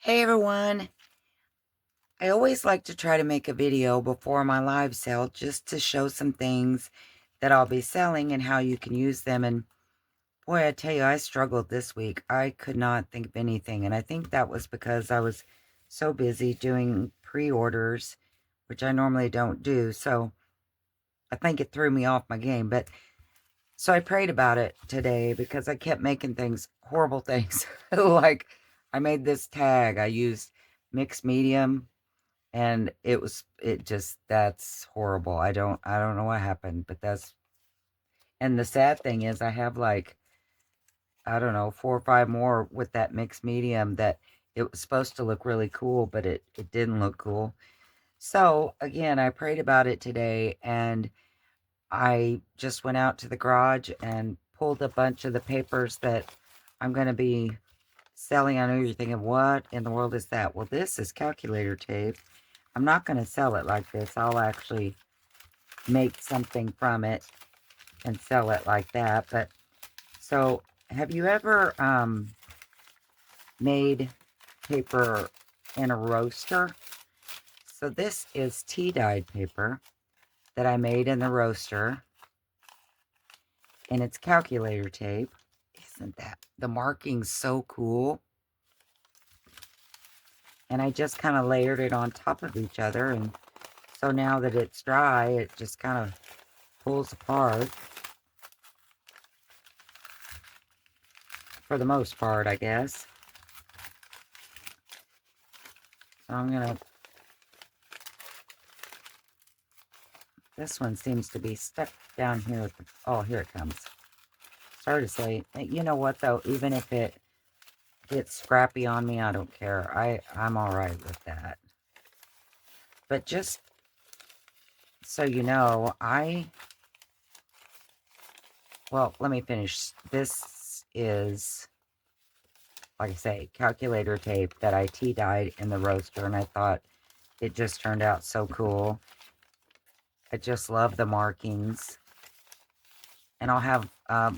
Hey everyone, I always like to try to make a video before my live sale just to show some things that I'll be selling and how you can use them. And boy, I tell you, I struggled this week. I could not think of anything. And I think that was because I was so busy doing pre-orders, which I normally don't do. So I think it threw me off my game. But so I prayed about it today because I kept making things, horrible things. Like I made this tag. I used mixed medium and that's horrible. I don't know what happened, but and the sad thing is I have like, I don't know, 4 or 5 more with that mixed medium that it was supposed to look really cool, but it didn't look cool. So again, I prayed about it today and I just went out to the garage and pulled a bunch of the papers that I'm going to be selling. I know you're thinking, what in the world is that? Well, this is calculator tape. I'm not going to sell it like this. I'll actually make something from it and sell it like that. But so have you ever made paper in a roaster? So this is tea dyed paper that I made in the roaster, and it's calculator tape. Isn't that the marking's so cool? And I just kind of layered it on top of each other, and so now that it's dry, it just kind of pulls apart. For the most part, I guess. So I'm gonna, this one seems to be stuck down here at the, oh, here it comes. Sorry to say, you know what though, even if it gets scrappy on me, I don't care. I'm all right with that. But just so you know, well, let me finish. This is, like I say, calculator tape that I tea dyed in the roaster, and I thought it just turned out so cool. I just love the markings. And I'll have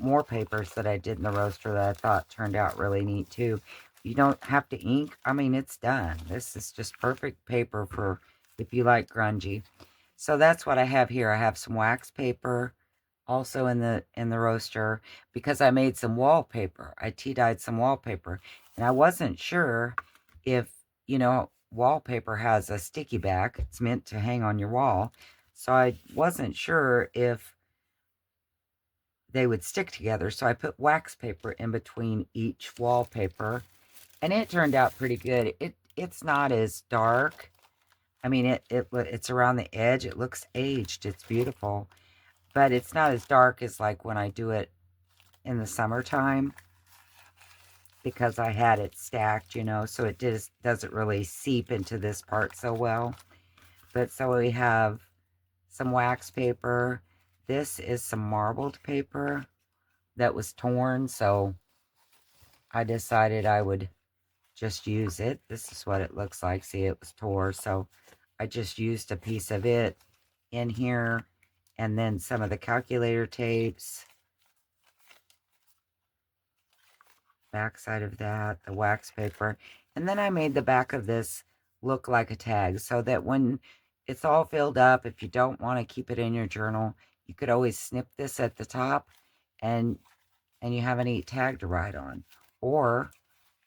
more papers that I did in the roaster that I thought turned out really neat too. You don't have to ink. I mean, it's done. This is just perfect paper for if you like grungy. So that's what I have here. I have some wax paper also in the roaster because I made some wallpaper. I tea dyed some wallpaper, and I wasn't sure if, wallpaper has a sticky back. It's meant to hang on your wall. So I wasn't sure if they would stick together. So I put wax paper in between each wallpaper, and it turned out pretty good. It's not as dark. I mean, it's around the edge. It looks aged. It's beautiful, but it's not as dark as like when I do it in the summertime because I had it stacked, so it doesn't really seep into this part so well. But so we have some wax paper. This is some marbled paper that was torn, so I decided I would just use it. This is what it looks like. See, it was tore, so I just used a piece of it in here, and then some of the calculator tapes. Backside of that, the wax paper. And then I made the back of this look like a tag so that when it's all filled up, if you don't want to keep it in your journal, you could always snip this at the top and you have a neat tag to write on. Or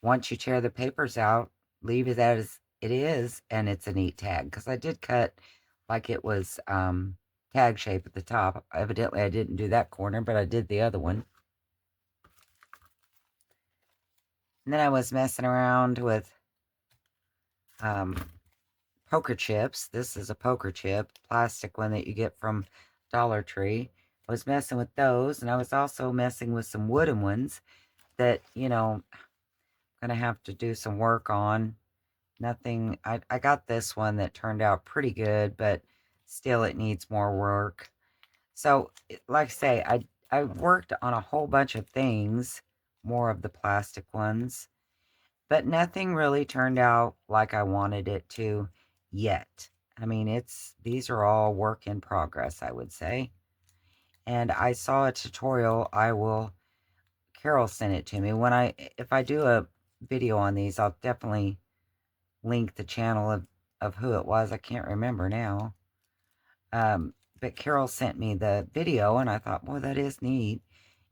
once you tear the papers out, leave it as it is, and it's a neat tag. Because I did cut like it was tag shape at the top. Evidently, I didn't do that corner, but I did the other one. And then I was messing around with um, poker chips. This is a poker chip, plastic one that you get from Dollar Tree. I was messing with those, and I was also messing with some wooden ones that, gonna have to do some work on. Nothing, I got this one that turned out pretty good, but still it needs more work. So, like I say, I worked on a whole bunch of things, more of the plastic ones, but nothing really turned out like I wanted it to yet. I mean, these are all work in progress, I would say. And I saw a tutorial. Carol sent it to me. If I do a video on these, I'll definitely link the channel of who it was. I can't remember now. But Carol sent me the video, and I thought, boy, that is neat.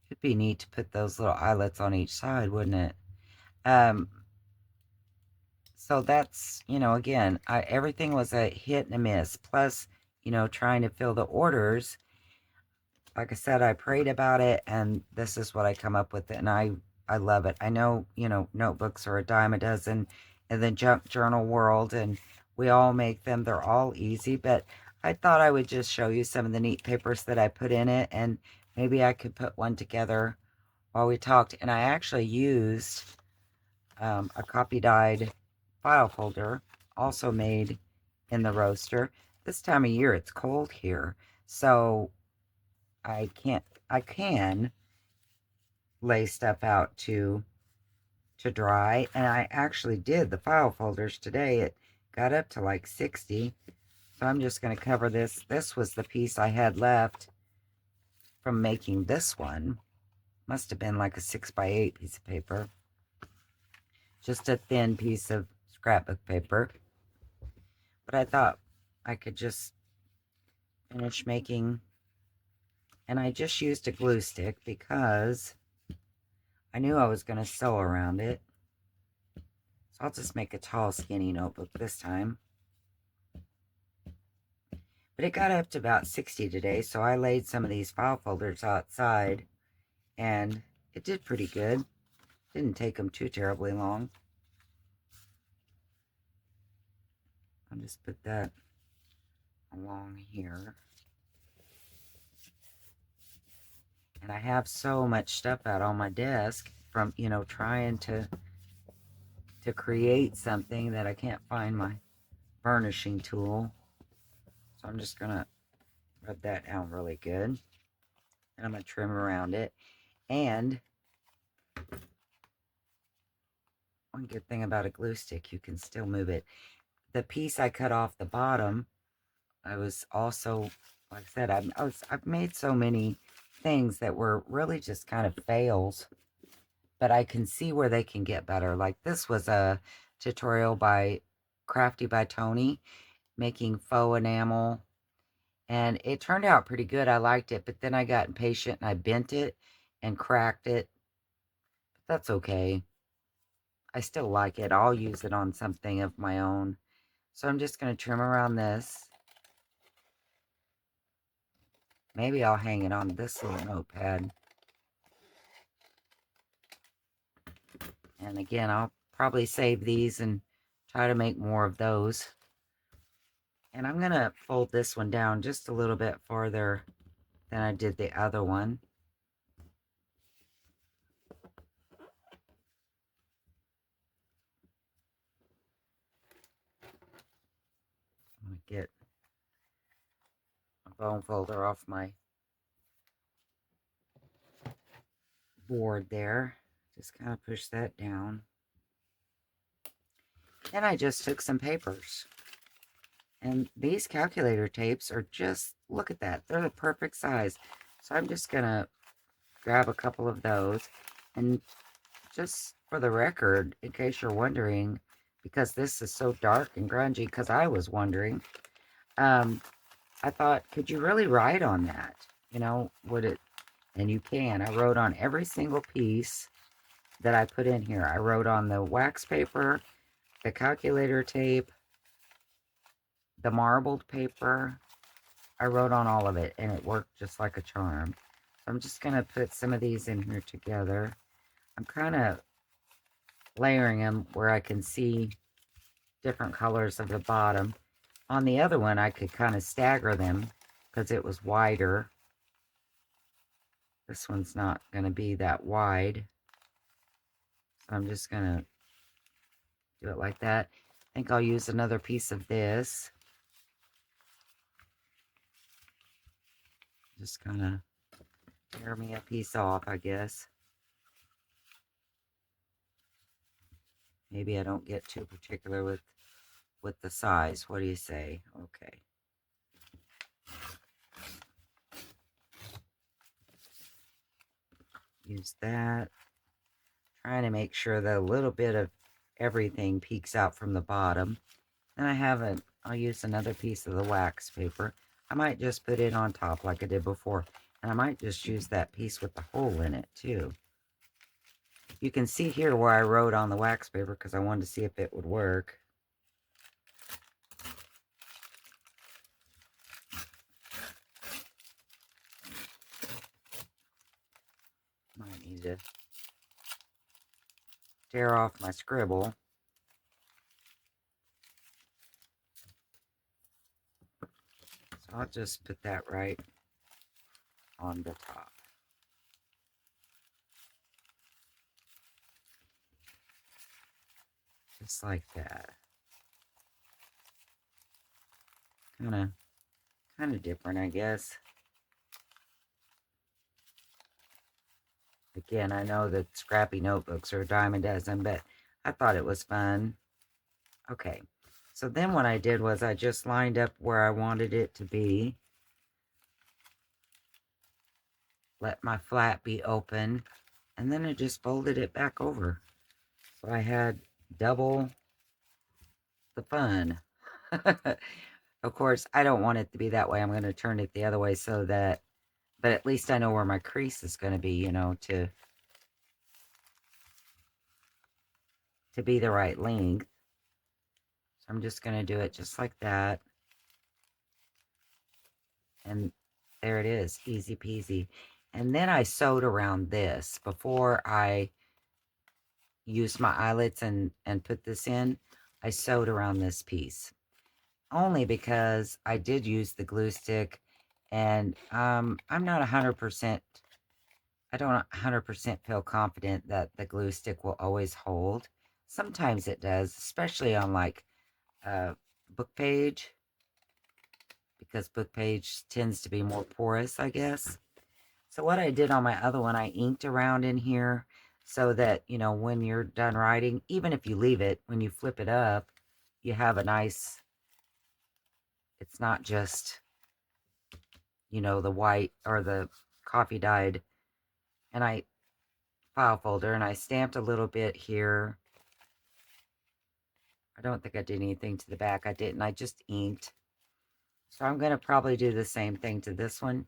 It'd be neat to put those little eyelets on each side, wouldn't it? So that's, again, everything was a hit and a miss. Plus, trying to fill the orders. Like I said, I prayed about it, and this is what I come up with, and I love it. I know, notebooks are a dime a dozen in the junk journal world, and we all make them. They're all easy, but I thought I would just show you some of the neat papers that I put in it, and maybe I could put one together while we talked. And I actually used a copy dyed file folder, also made in the roaster. This time of year, it's cold here, so I can lay stuff out to dry, and I actually did the file folders today. It got up to like 60, so I'm just going to cover this. This was the piece I had left from making this one. Must have been like a 6x8 piece of paper. Just a thin piece of scrapbook paper. But I thought I could just finish making, and I just used a glue stick because I knew I was going to sew around it. So I'll just make a tall, skinny notebook this time. But it got up to about 60 today, so I laid some of these file folders outside, and it did pretty good. Didn't take them too terribly long. I'll just put that along here. And I have so much stuff out on my desk from, trying to create something that I can't find my burnishing tool. So I'm just going to rub that down really good. And I'm going to trim around it. And one good thing about a glue stick, you can still move it. The piece I cut off the bottom, I was also, like I said, I've made so many things that were really just kind of fails, but I can see where they can get better. Like this was a tutorial by Crafty by Tony, making faux enamel, and it turned out pretty good. I liked it, but then I got impatient and I bent it and cracked it. But that's okay. I still like it. I'll use it on something of my own. So I'm just going to trim around this. Maybe I'll hang it on this little notepad. And again, I'll probably save these and try to make more of those. And I'm going to fold this one down just a little bit farther than I did the other one. I'm going to get a bone folder off my board there. Just kind of push that down. And I just took some papers. And these calculator tapes are just, look at that. They're the perfect size. So I'm just going to grab a couple of those. And just for the record, in case you're wondering, because this is so dark and grungy, because I was wondering, I thought, could you really write on that? Would it? And you can. I wrote on every single piece that I put in here. I wrote on the wax paper, the calculator tape, the marbled paper. I wrote on all of it, and it worked just like a charm. So I'm just going to put some of these in here together. I'm kind of layering them where I can see different colors of the bottom. On the other one, I could kind of stagger them because it was wider. This one's not going to be that wide. So I'm just going to do it like that. I think I'll use another piece of this. Just kind of tear me a piece off, I guess. Maybe I don't get too particular with the size. What do you say? Okay. Use that. Trying to make sure that a little bit of everything peeks out from the bottom. And I'll use another piece of the wax paper. I might just put it on top like I did before. And I might just use that piece with the hole in it too. You can see here where I wrote on the wax paper because I wanted to see if it would work. Might need to tear off my scribble. So I'll just put that right on the top. Just like that. Kind of different, I guess. Again, I know that scrappy notebooks are a dime a dozen, but I thought it was fun. Okay, so then what I did was I just lined up where I wanted it to be. Let my flap be open, and then I just folded it back over. So I had double the fun. Of course, I don't want it to be that way. I'm going to turn it the other way so that, but at least I know where my crease is going to be, you know, to be the right length. So I'm just going to do it just like that. And there it is, easy peasy. And then I sewed around this before I used my eyelets and put this in. I sewed around this piece only because I did use the glue stick, and I'm not 100%. I don't 100% feel confident that the glue stick will always hold. Sometimes it does, especially on like book page, because book page tends to be more porous, I guess. So what I did on my other one, I inked around in here so that, you know, when you're done writing, even if you leave it, when you flip it up, you have a nice, it's not just, you know, the white or the coffee dyed. And I file folder, and I stamped a little bit here. I don't think I did anything to the back. I didn't. I just inked. So I'm going to probably do the same thing to this one.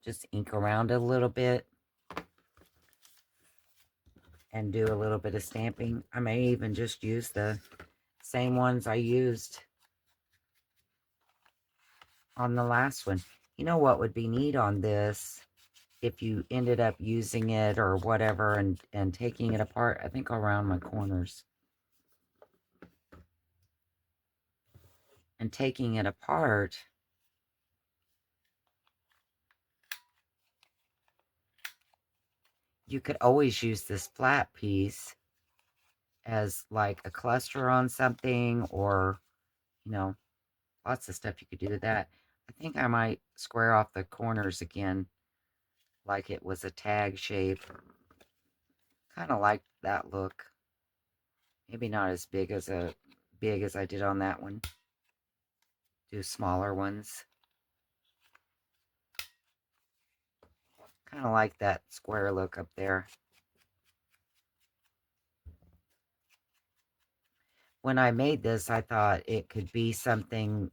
Just ink around a little bit and do a little bit of stamping. I may even just use the same ones I used on the last one. You know what would be neat on this, if you ended up using it or whatever and taking it apart? I think I'll round my corners. And taking it apart, you could always use this flat piece as like a cluster on something, or, you know, lots of stuff you could do with that. I think I might square off the corners again like it was a tag shape. Kind of like that look. Maybe not as big as I did on that one. Do smaller ones. Kind of like that square look up there. When I made this, I thought it could be something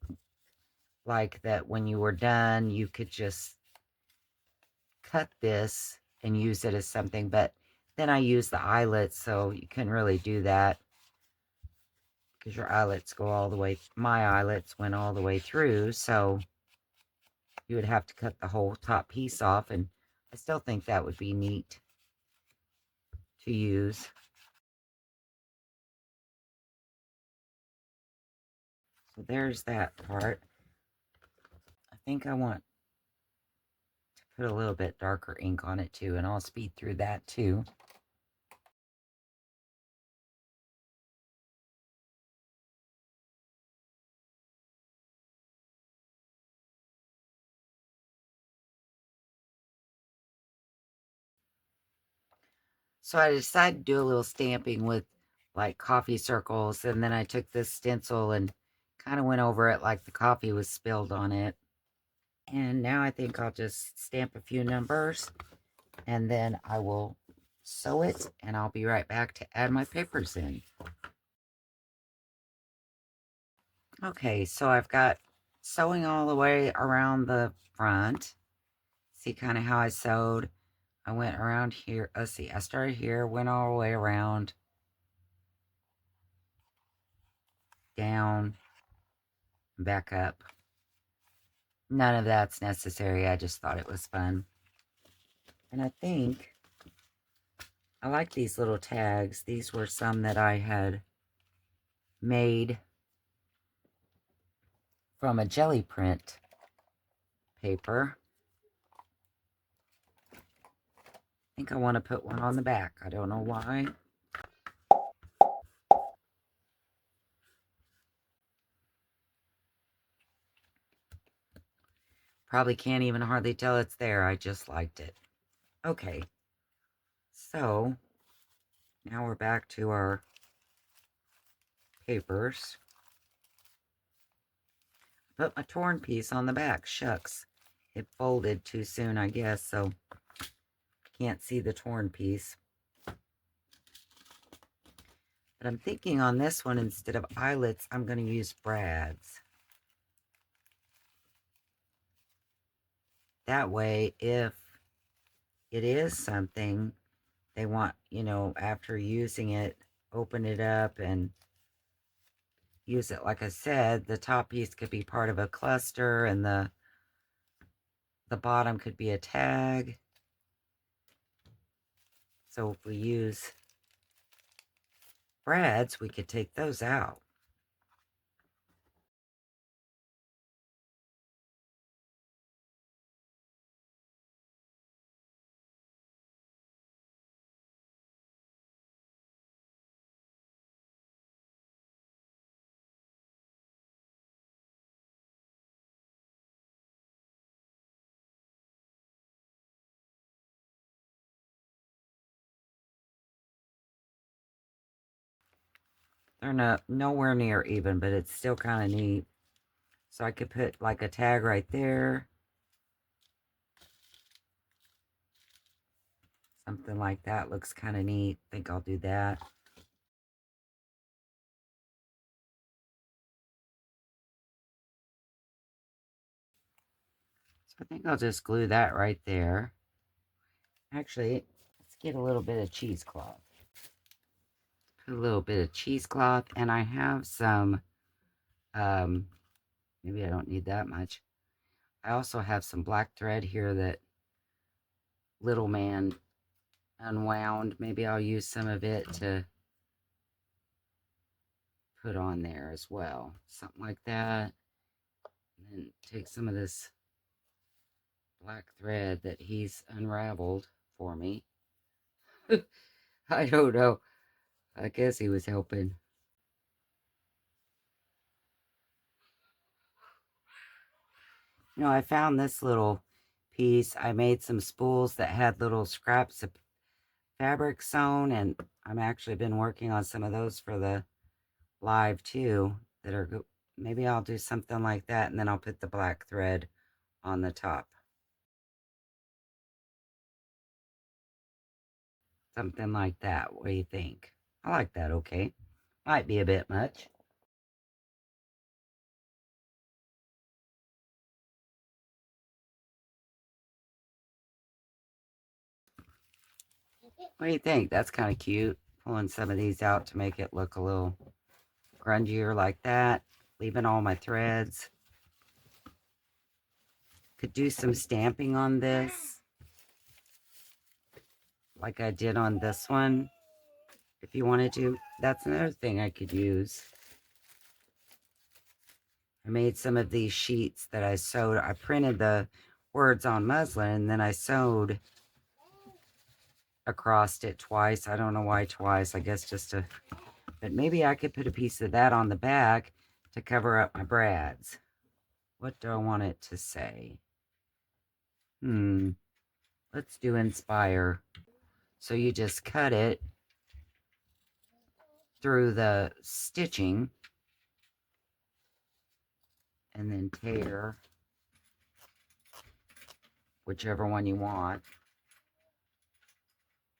like that. When you were done, you could just cut this and use it as something, but then I used the eyelets, so you couldn't really do that because your eyelets go all the way. My eyelets went all the way through, so you would have to cut the whole top piece off, and I still think that would be neat to use. So there's that part. I think I want to put a little bit darker ink on it too, and I'll speed through that too. So I decided to do a little stamping with like coffee circles, and then I took this stencil and kind of went over it like the coffee was spilled on it. And now I think I'll just stamp a few numbers, and then I will sew it, and I'll be right back to add my papers in. Okay, so I've got sewing all the way around the front. See kind of how I sewed? I went around here. Let's see, I started here, went all the way around, down, back up. None of that's necessary. I just thought it was fun. And I think I like these little tags. These were some that I had made from a jelly print paper. I think I want to put one on the back. I don't know why. Probably can't even hardly tell it's there. I just liked it. Okay. So, now we're back to our papers. Put my torn piece on the back. Shucks. It folded too soon, I guess, so can't see the torn piece. But I'm thinking on this one, instead of eyelets, I'm going to use brads. That way, if it is something they want, you know, after using it, open it up and use it. Like I said, the top piece could be part of a cluster and the bottom could be a tag. So if we use brads, we could take those out. They're not nowhere near even, but it's still kind of neat. So I could put like a tag right there. Something like that looks kind of neat. I think I'll do that. So I think I'll just glue that right there. Actually, let's get a little bit of cheesecloth. Put a little bit of cheesecloth, and I have some, maybe I don't need that much. I also have some black thread here that little man unwound. Maybe I'll use some of it to put on there as well. Something like that. And then take some of this black thread that he's unraveled for me. I don't know. I guess he was helping. You know, I found this little piece. I made some spools that had little scraps of fabric sewn, and I've actually been working on some of those for the live too. That are maybe I'll do something like that, and then I'll put the black thread on the top. Something like that. What do you think? I like that. Okay, might be a bit much. What do you think? That's kind of cute. Pulling some of these out to make it look a little grungier like that. Leaving all my threads. Could do some stamping on this, like I did on this one, if you wanted to. That's another thing I could use. I made some of these sheets that I sewed. I printed the words on muslin, and then I sewed across it twice. I don't know why twice. I guess just to, but maybe I could put a piece of that on the back to cover up my brads. What do I want it to say? Let's do inspire. So you just cut it through the stitching and then tear whichever one you want.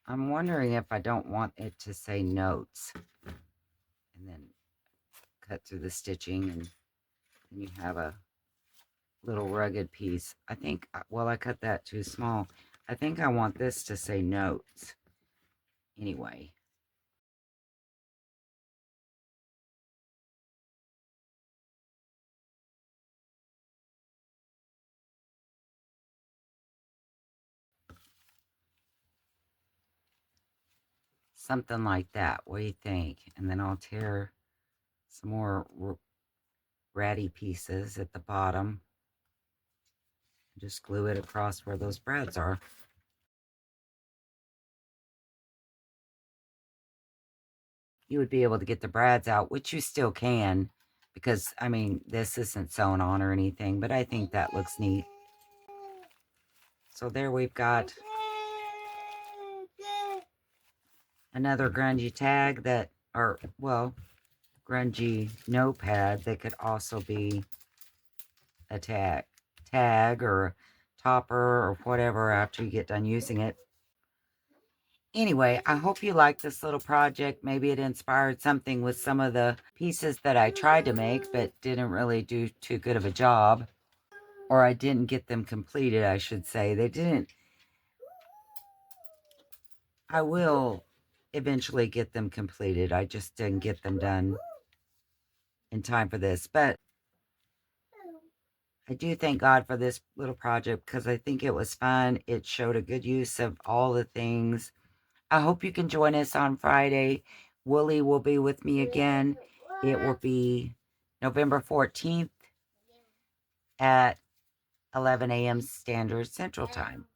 I'm wondering if I don't want it to say notes, and then cut through the stitching and And you have a little rugged piece. I think, well, I cut that too small. I think I want this to say notes. Anyway. Something like that. What do you think? And then I'll tear some more ratty pieces at the bottom. Just glue it across where those brads are. You would be able to get the brads out, which you still can, because, I mean, this isn't sewn on or anything, but I think that looks neat. So there we've got another grungy tag that, or, well, grungy notepad that could also be a tag or a topper or whatever after you get done using it. Anyway, I hope you liked this little project. Maybe it inspired something with some of the pieces that I tried to make but didn't really do too good of a job. Or I didn't get them completed, I should say. They didn't. I will eventually get them completed. I just didn't get them done in time for this. But I do thank God for this little project because I think it was fun. It showed a good use of all the things. I hope you can join us on Friday. Wooly will be with me again. It will be November 14th at 11 a.m. Standard Central Time.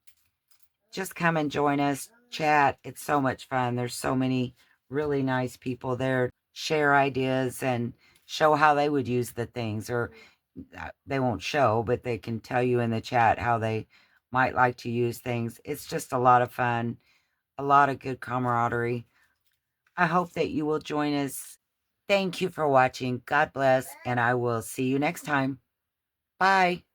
Just come and join us, chat. It's so much fun. There's so many really nice people there. Share ideas and show how they would use the things, or they won't show, but they can tell you in the chat how they might like to use things. It's just a lot of fun, a lot of good camaraderie. I hope that you will join us. Thank you for watching. God bless, and I will see you next time. Bye.